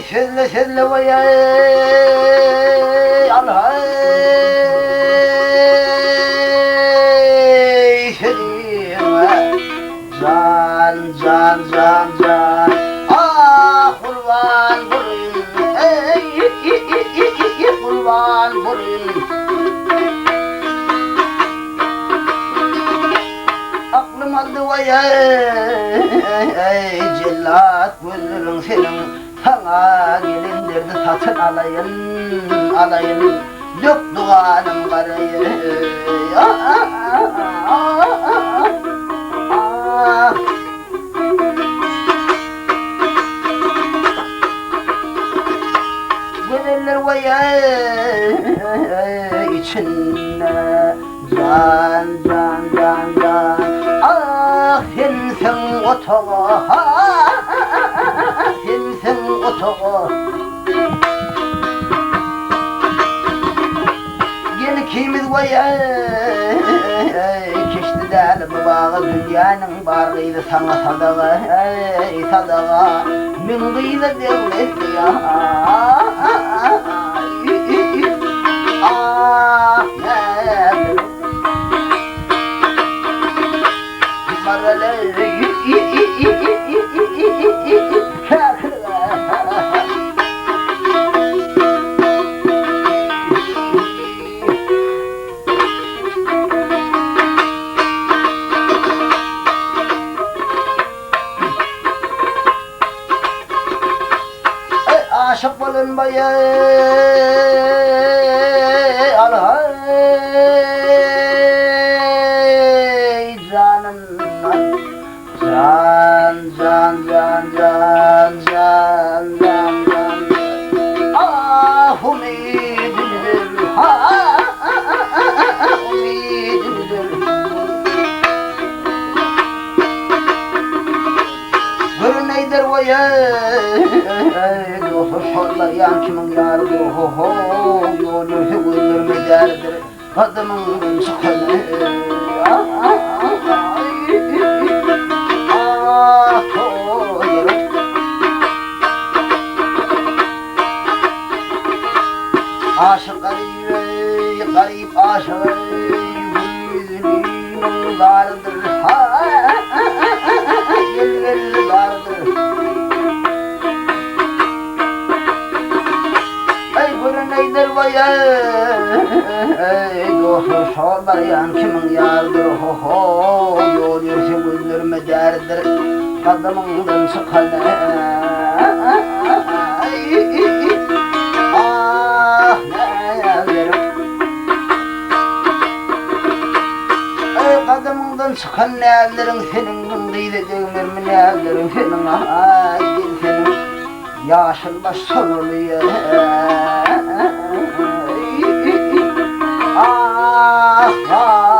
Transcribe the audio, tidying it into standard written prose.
Selle vaya alay can ah kurban bulayım kurban bulayım aklım aldı vaya cellat gözlerin senin sana gelindirdi satın alayın dök duanım karayı gönüller vaya içinde can ah sensin otoğa sensin otoğa gel ikimiz vaya keçti däl bu bağı dünyanın bargıydı sana sadağa min gıyla devlet ya aşık bulunmaya alay canım can ah umidimdir umidimdir görüneydir vaya Şollar yan kimin yarıdır ho yol yürse gözlerime derdir adımın çıkanı aşık garip aşık yüzünün vardır gel vardır neydir vaya dostlar şollar yan kimin yardır ho yol yürse gözlerime derdir kadımından çıkanı ah neylerim kadımından çıkan neylerim senin gındıydı dövmermi neylerim senin ay senin yaşın baş son oluyor ah